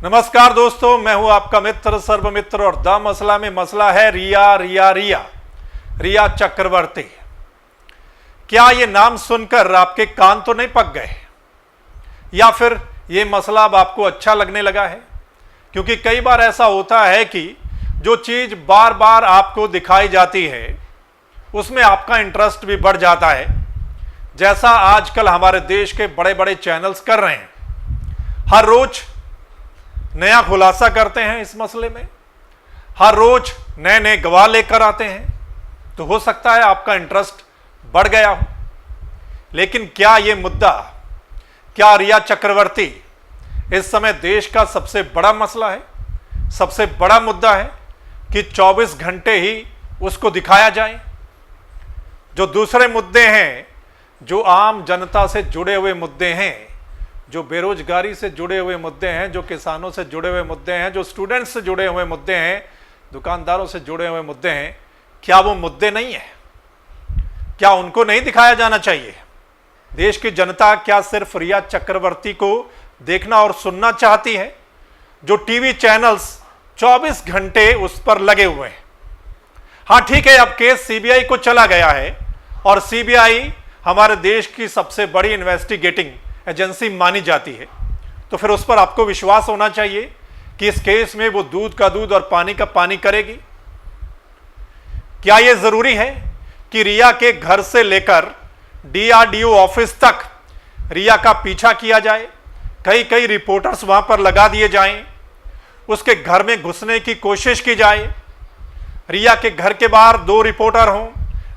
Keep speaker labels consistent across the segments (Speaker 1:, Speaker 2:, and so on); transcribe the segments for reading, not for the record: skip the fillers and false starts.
Speaker 1: नमस्कार दोस्तों, मैं हूं आपका मित्र सर्वमित्र और द मसला में मसला है रिया चक्रवर्ती। क्या ये नाम सुनकर आपके कान तो नहीं पक गए, या फिर ये मसला अब आपको अच्छा लगने लगा है? क्योंकि कई बार ऐसा होता है कि जो चीज बार बार आपको दिखाई जाती है उसमें आपका इंटरेस्ट भी बढ़ जाता है, जैसा आजकल हमारे देश के बड़े बड़े चैनल्स कर रहे हैं। हर रोज नया खुलासा करते हैं इस मसले में, हर रोज नए नए गवाह लेकर आते हैं, तो हो सकता है आपका इंटरेस्ट बढ़ गया हो। लेकिन क्या यह मुद्दा, क्या रिया चक्रवर्ती इस समय देश का सबसे बड़ा मसला है, सबसे बड़ा मुद्दा है कि 24 घंटे ही उसको दिखाया जाए? जो दूसरे मुद्दे हैं, जो आम जनता से जुड़े हुए मुद्दे हैं, जो बेरोजगारी से जुड़े हुए मुद्दे हैं, जो किसानों से जुड़े हुए मुद्दे हैं, जो स्टूडेंट्स से जुड़े हुए मुद्दे हैं, दुकानदारों से जुड़े हुए मुद्दे हैं, क्या वो मुद्दे नहीं है? क्या उनको नहीं दिखाया जाना चाहिए? देश की जनता क्या सिर्फ रिया चक्रवर्ती को देखना और सुनना चाहती है? जो टीवी चैनल्स 24 घंटे उस पर लगे हुए हैं। हाँ ठीक है, अब केस सीबीआई को चला गया है और सीबीआई हमारे देश की सबसे बड़ी इन्वेस्टिगेटिंग एजेंसी मानी जाती है, तो फिर उस पर आपको विश्वास होना चाहिए कि इस केस में वो दूध का दूध और पानी का पानी करेगी। क्या यह जरूरी है कि रिया के घर से लेकर डीआरडीओ ऑफिस तक रिया का पीछा किया जाए, कई रिपोर्टर्स वहां पर लगा दिए जाएं, उसके घर में घुसने की कोशिश की जाए, रिया के घर के बाहर 2 रिपोर्टर हों,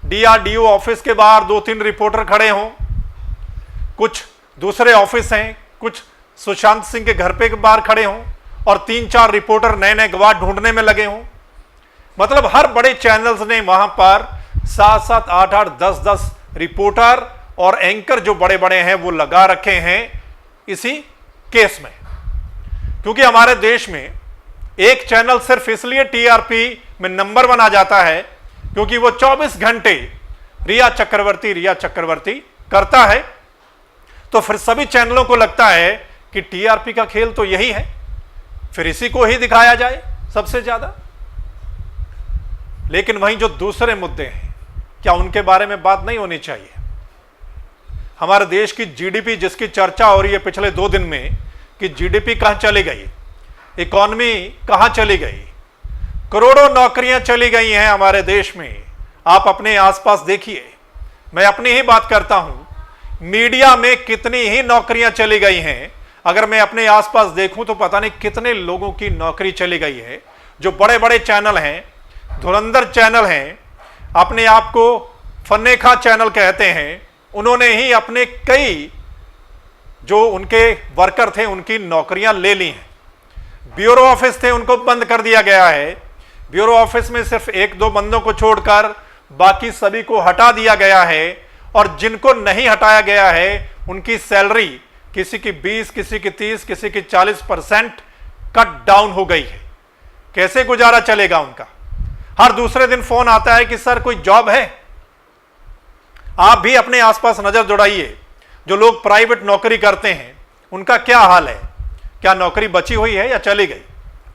Speaker 1: डीआरडीओ ऑफिस के बाहर 2-3 रिपोर्टर खड़े हों, कुछ दूसरे ऑफिस हैं, कुछ सुशांत सिंह के घर पे बाहर खड़े हों और 3-4 रिपोर्टर नए नए गवाह ढूंढने में लगे हों। मतलब हर बड़े चैनल्स ने वहां पर 7-7, 8-8, 10-10 रिपोर्टर और एंकर जो बड़े बड़े हैं वो लगा रखे हैं इसी केस में। क्योंकि हमारे देश में एक चैनल सिर्फ इसलिए टीआरपी में नंबर 1 आ जाता है क्योंकि वो 24 घंटे रिया चक्रवर्ती करता है, तो फिर सभी चैनलों को लगता है कि टीआरपी का खेल तो यही है, फिर इसी को ही दिखाया जाए सबसे ज्यादा। लेकिन वहीं जो दूसरे मुद्दे हैं, क्या उनके बारे में बात नहीं होनी चाहिए? हमारे देश की जीडीपी जिसकी चर्चा हो रही है पिछले 2 दिन में कि जीडीपी कहां चली गई, इकॉनमी कहां चली गई, करोड़ों नौकरियां चली गई हैं हमारे देश में। आप अपने आसपास देखिए, मैं अपनी ही बात करता हूं, मीडिया में कितनी ही नौकरियां चली गई हैं। अगर मैं अपने आसपास देखूं तो पता नहीं कितने लोगों की नौकरी चली गई है। जो बड़े बड़े चैनल हैं, धुरंधर चैनल हैं, अपने आप को फन्नेखा चैनल कहते हैं, उन्होंने ही अपने कई जो उनके वर्कर थे उनकी नौकरियां ले ली हैं। ब्यूरो ऑफिस थे, उनको बंद कर दिया गया है। ब्यूरो ऑफिस में सिर्फ 1-2 बंदों को छोड़कर बाकी सभी को हटा दिया गया है, और जिनको नहीं हटाया गया है उनकी सैलरी किसी की 20, किसी की 30, किसी की 40% कट डाउन हो गई है। कैसे गुजारा चलेगा उनका? हर दूसरे दिन फोन आता है कि सर कोई जॉब है। आप भी अपने आसपास नजर दौड़ाइए, जो लोग प्राइवेट नौकरी करते हैं उनका क्या हाल है? क्या नौकरी बची हुई है या चली गई?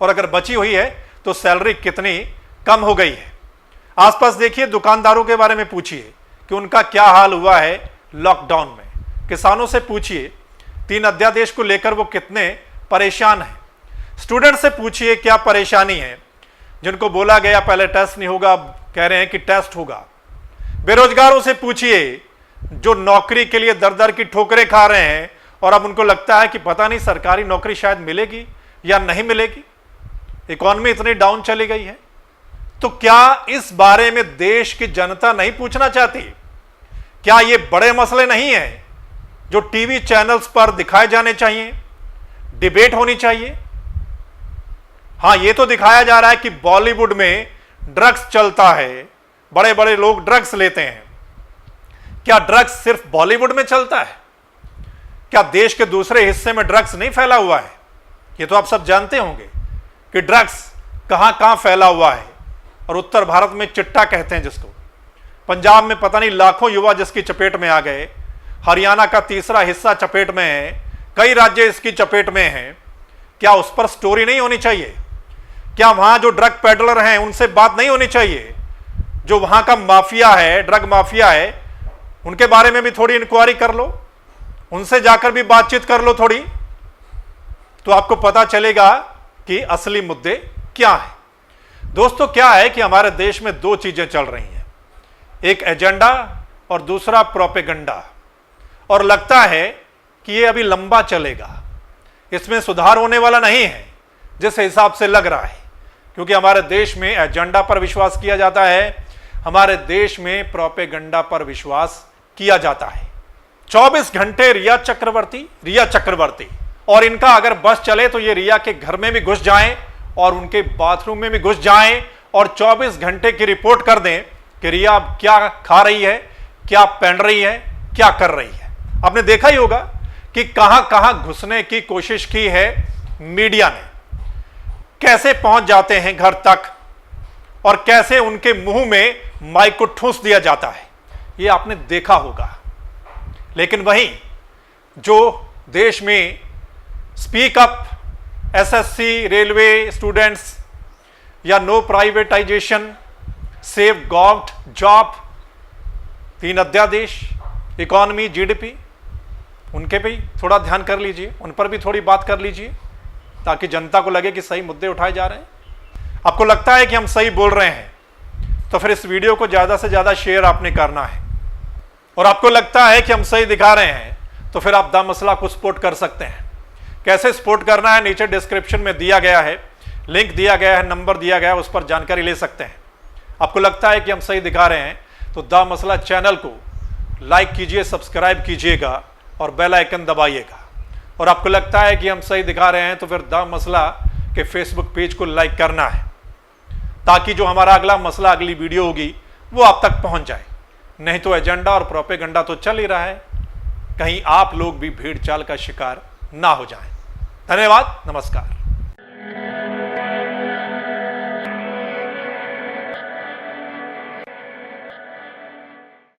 Speaker 1: और अगर बची हुई है तो सैलरी कितनी कम हो गई है? आसपास देखिए, दुकानदारों के बारे में पूछिए कि उनका क्या हाल हुआ है लॉकडाउन में। किसानों से पूछिए 3 अध्यादेश को लेकर वो कितने परेशान हैं। स्टूडेंट से पूछिए क्या परेशानी है, जिनको बोला गया पहले टेस्ट नहीं होगा, अब कह रहे हैं कि टेस्ट होगा। बेरोजगारों से पूछिए जो नौकरी के लिए दर दर की ठोकरें खा रहे हैं और अब उनको लगता है कि पता नहीं सरकारी नौकरी शायद मिलेगी या नहीं मिलेगी, इकॉनमी इतनी डाउन चली गई है। तो क्या इस बारे में देश की जनता नहीं पूछना चाहती? क्या ये बड़े मसले नहीं हैं जो टीवी चैनल्स पर दिखाए जाने चाहिए, डिबेट होनी चाहिए? हां, ये तो दिखाया जा रहा है कि बॉलीवुड में ड्रग्स चलता है, बड़े बड़े लोग ड्रग्स लेते हैं। क्या ड्रग्स सिर्फ बॉलीवुड में चलता है? क्या देश के दूसरे हिस्से में ड्रग्स नहीं फैला हुआ है? ये तो आप सब जानते होंगे कि ड्रग्स कहां कहां फैला हुआ है। और उत्तर भारत में चिट्टा कहते हैं जिसको, पंजाब में पता नहीं लाखों युवा जिसकी चपेट में आ गए, हरियाणा का तीसरा हिस्सा चपेट में है, कई राज्य इसकी चपेट में हैं। क्या उस पर स्टोरी नहीं होनी चाहिए? क्या वहां जो ड्रग पेडलर हैं उनसे बात नहीं होनी चाहिए? जो वहां का माफिया है, ड्रग माफिया है, उनके बारे में भी थोड़ी इंक्वायरी कर लो, उनसे जाकर भी बातचीत कर लो थोड़ी, तो आपको पता चलेगा कि असली मुद्दे क्या है। दोस्तों, क्या है कि हमारे देश में दो चीजें चल रही हैं, एक एजेंडा और दूसरा प्रोपेगेंडा, और लगता है कि ये अभी लंबा चलेगा, इसमें सुधार होने वाला नहीं है जिस हिसाब से लग रहा है, क्योंकि हमारे देश में एजेंडा पर विश्वास किया जाता है, हमारे देश में प्रोपेगेंडा पर विश्वास किया जाता है। 24 घंटे रिया चक्रवर्ती, और इनका अगर बस चले तो ये रिया के घर में भी घुस जाएं और उनके बाथरूम में भी घुस जाएं और 24 घंटे की रिपोर्ट कर दें कि रिया क्या खा रही है, क्या पहन रही है, क्या कर रही है। आपने देखा ही होगा कि कहां कहां घुसने की कोशिश की है मीडिया ने, कैसे पहुंच जाते हैं घर तक और कैसे उनके मुंह में माइक को ठूंस दिया जाता है, यह आपने देखा होगा। लेकिन वहीं जो देश में speak up, SSC, railway students या no privatisation, save government job, 3 अध्यादेश, इकोनॉमी, जीडीपी, उनके भी थोड़ा ध्यान कर लीजिए, उन पर भी थोड़ी बात कर लीजिए, ताकि जनता को लगे कि सही मुद्दे उठाए जा रहे हैं। आपको लगता है कि हम सही बोल रहे हैं तो फिर इस वीडियो को ज़्यादा से ज़्यादा शेयर आपने करना है, और आपको लगता है कि हम सही दिखा रहे हैं तो फिर आप दा मसला को सपोर्ट कर सकते हैं। कैसे सपोर्ट करना है नीचे डिस्क्रिप्शन में दिया गया है, लिंक दिया गया है, नंबर दिया गया है, उस पर जानकारी ले सकते हैं। आपको लगता है कि हम सही दिखा रहे हैं तो दा मसला चैनल को लाइक कीजिए, सब्सक्राइब कीजिएगा और बेल आइकन दबाइएगा। और आपको लगता है कि हम सही दिखा रहे हैं तो फिर दा मसला के फेसबुक पेज को लाइक करना है, ताकि जो हमारा अगला मसला, अगली वीडियो होगी वो आप तक पहुंच जाए। नहीं तो एजेंडा और प्रोपेगेंडा तो चल ही रहा है, कहीं आप लोग भी भीड़ चाल का शिकार ना हो जाएं। धन्यवाद, नमस्कार।